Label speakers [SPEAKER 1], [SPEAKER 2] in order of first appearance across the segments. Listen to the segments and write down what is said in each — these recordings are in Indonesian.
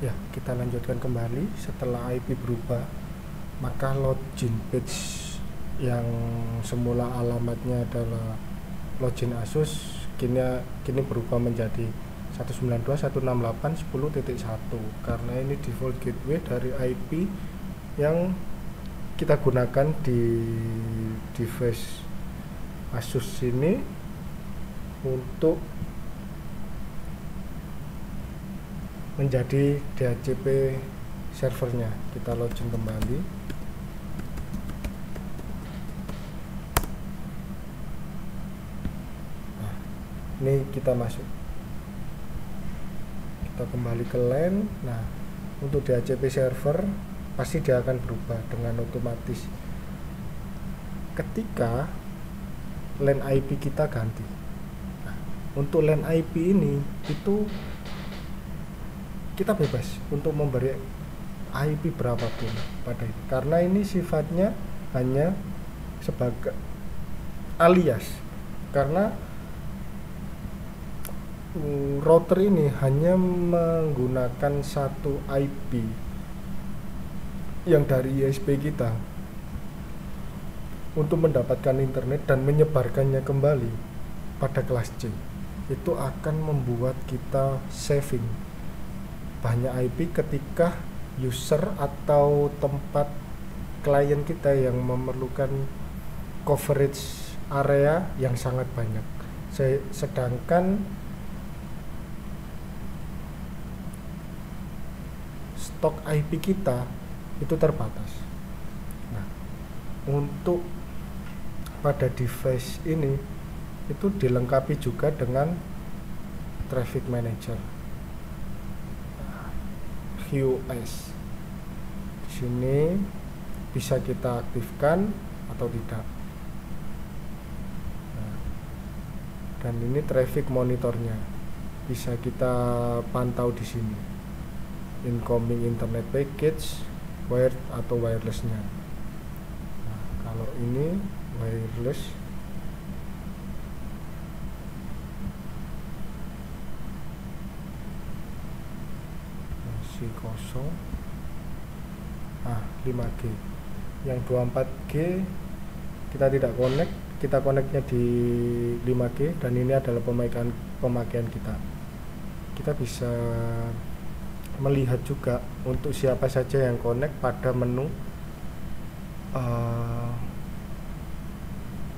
[SPEAKER 1] Ya, kita lanjutkan kembali. Setelah IP berubah, maka login page yang semula alamatnya adalah login Asus kini berubah menjadi 192.168.10.1 karena ini default gateway dari IP yang kita gunakan di device Asus ini untuk menjadi DHCP servernya. Kita login kembali. Nah, ini kita masuk, kita kembali ke LAN. Nah, untuk DHCP server pasti dia akan berubah dengan otomatis ketika LAN IP kita ganti. Nah, untuk LAN IP ini itu kita bebas untuk memberi IP berapapun pada itu, karena ini sifatnya hanya sebagai alias, karena router ini hanya menggunakan satu IP yang dari USB kita untuk mendapatkan internet dan menyebarkannya kembali pada kelas C. Itu akan membuat kita saving banyak IP ketika user atau tempat klien kita yang memerlukan coverage area yang sangat banyak, sedangkan stok IP kita itu terbatas. Nah, untuk pada device ini itu dilengkapi juga dengan traffic manager QoS. Di sini bisa kita aktifkan atau tidak. Nah, dan ini traffic monitornya bisa kita pantau di sini. Incoming internet package, wired atau wirelessnya. Nah, kalau ini wireless, kosong. 5G. Yang 24G kita tidak connect, kita connectnya di 5G, dan ini adalah pemakaian kita. Kita bisa melihat juga untuk siapa saja yang connect pada menu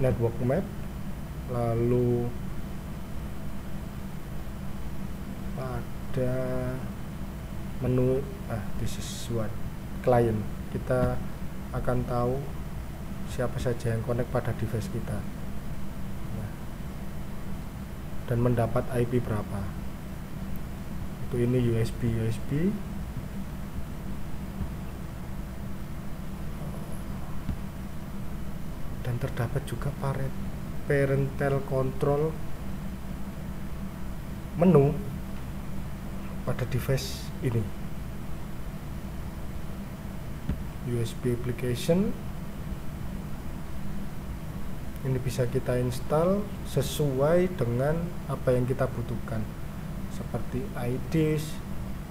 [SPEAKER 1] network map, lalu pada menu this is what client, kita akan tahu siapa saja yang connect pada device kita. Nah, dan mendapat IP berapa. Itu ini USB dan terdapat juga parental control menu pada device ini. USB application ini bisa kita install sesuai dengan apa yang kita butuhkan, seperti IDs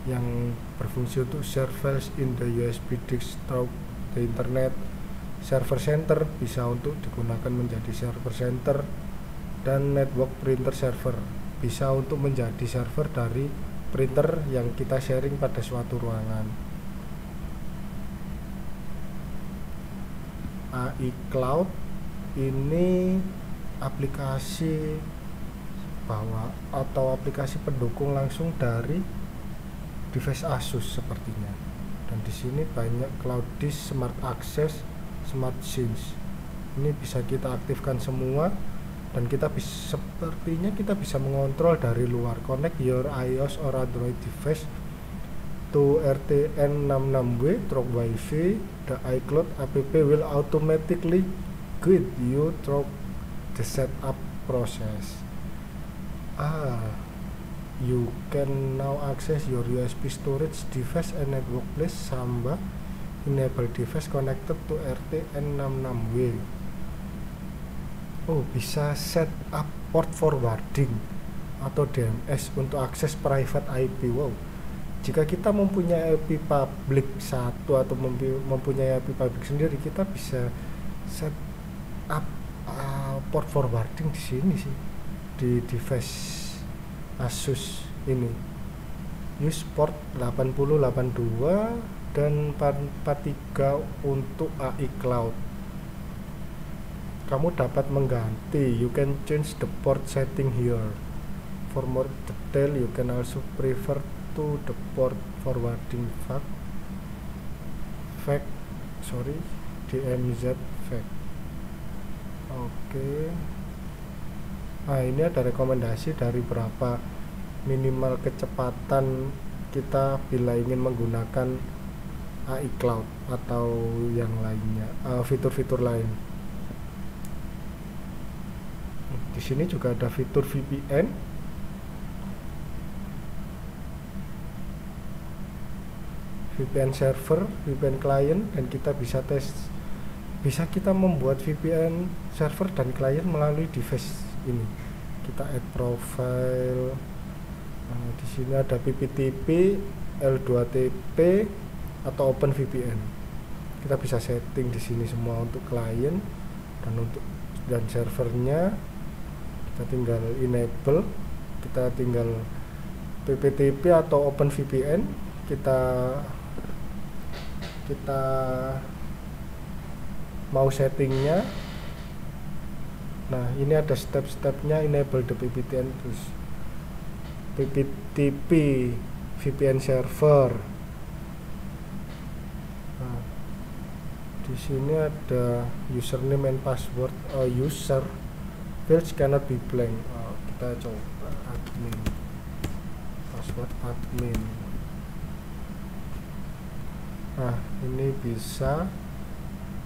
[SPEAKER 1] yang berfungsi untuk share files in the USB disk through the internet. Server center bisa untuk digunakan menjadi server center, dan network printer server bisa untuk menjadi server dari printer yang kita sharing pada suatu ruangan. AI Cloud ini aplikasi atau aplikasi pendukung langsung dari device Asus sepertinya. Dan di sini banyak cloud disk, smart access, smart scenes. Ini bisa kita aktifkan semua, dan sepertinya kita bisa mengontrol dari luar. Connect your iOS or Android device to RTN66W through Wi-Fi. The iCloud app will automatically guide you through the setup process. You can now access your USB storage device and network place Samba enable device connected to RTN66W. Bisa set up port forwarding atau DNS untuk akses private IP. Jika kita mempunyai IP public satu atau mempunyai IP public sendiri, kita bisa set up port forwarding di sini sih, di device Asus ini. Use port 8082 dan 443 untuk AI Cloud. Kamu dapat mengganti, you can change the port setting here. For more detail, you can also prefer to the port forwarding DMZ fact. Oke. Nah, ini ada rekomendasi dari berapa minimal kecepatan kita bila ingin menggunakan AI Cloud atau yang lainnya, fitur-fitur lain. Di sini juga ada fitur VPN. VPN server, VPN client, dan kita bisa kita membuat VPN server dan client melalui device ini. Kita add profile. Nah, di sini ada PPTP, L2TP atau OpenVPN. Kita bisa setting di sini semua untuk client dan servernya. Kita tinggal enable, kita tinggal PPTP atau OpenVPN, kita mau settingnya. Nah, ini ada step-stepnya. Enable the PPTN, terus PPTP VPN server. Nah, di sini ada username and password user fields cannot be blank. Kita coba admin, password admin. Nah, ini bisa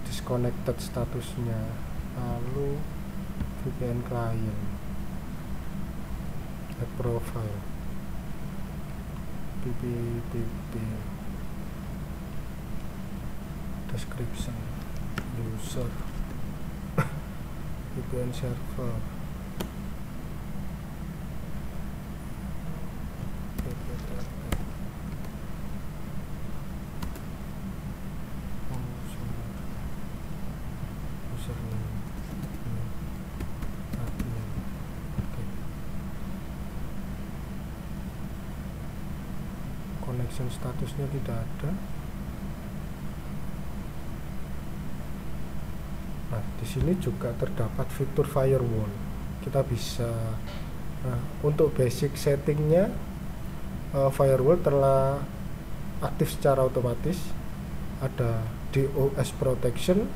[SPEAKER 1] disconnected statusnya. Lalu VPN client, add profile, PPTP, description, user, VPN server, connection statusnya tidak ada. Nah, di sini juga terdapat fitur firewall. Kita bisa, untuk basic settingnya, firewall telah aktif secara otomatis. Ada DOS protection,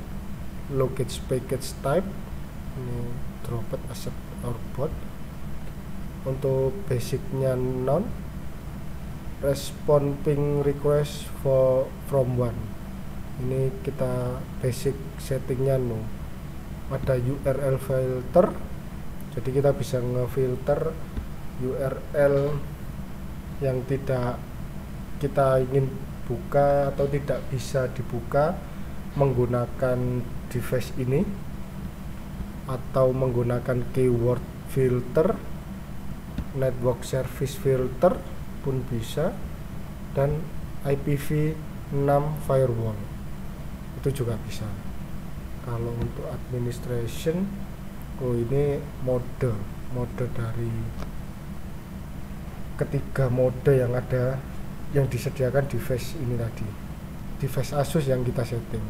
[SPEAKER 1] login package type, ini dropped accept or bot. Untuk basicnya non, respond ping request from one. Ini kita basic settingnya no. Ada URL filter, jadi kita bisa ngefilter URL yang tidak kita ingin buka atau tidak bisa dibuka menggunakan device ini, atau menggunakan keyword filter, network service filter pun bisa, dan IPv6 firewall itu juga bisa. Kalau untuk administration, ini mode dari ketiga mode yang ada, yang disediakan device ini tadi, device Asus yang kita setting.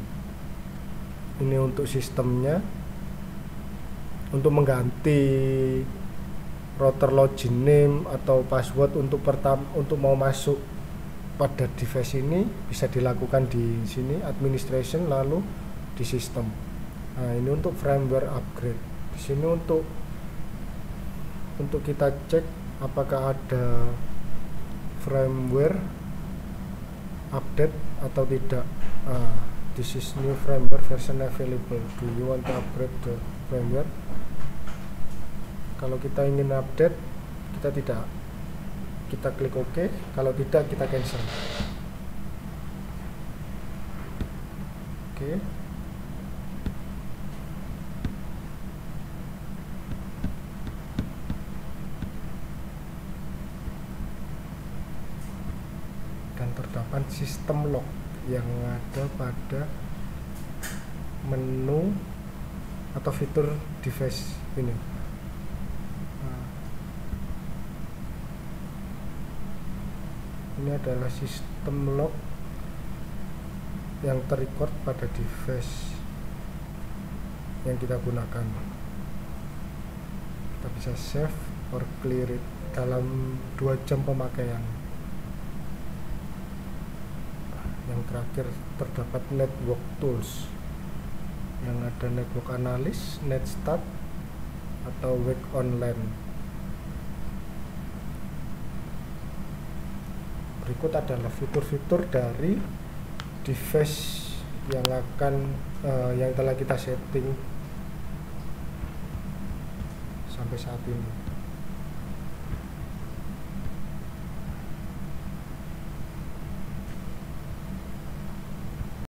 [SPEAKER 1] Ini untuk sistemnya. Untuk mengganti router login name atau password untuk mau masuk pada device ini bisa dilakukan di sini administration, lalu di sistem. Nah, ini untuk firmware upgrade. Di sini untuk kita cek apakah ada firmware update atau tidak. This is new firmware version available. Do you want to upgrade the firmware? Kalau kita ingin update, kita klik OK. Kalau tidak, kita cancel. Oke. terdapat sistem log yang ada pada menu atau fitur device ini. Ini adalah sistem log yang terrecord pada device yang kita gunakan. Kita bisa save or clear it dalam 2 jam pemakaian. Yang terakhir terdapat network tools yang ada network analysis, netstat atau wake online. Berikut adalah fitur-fitur dari device yang telah kita setting sampai saat ini.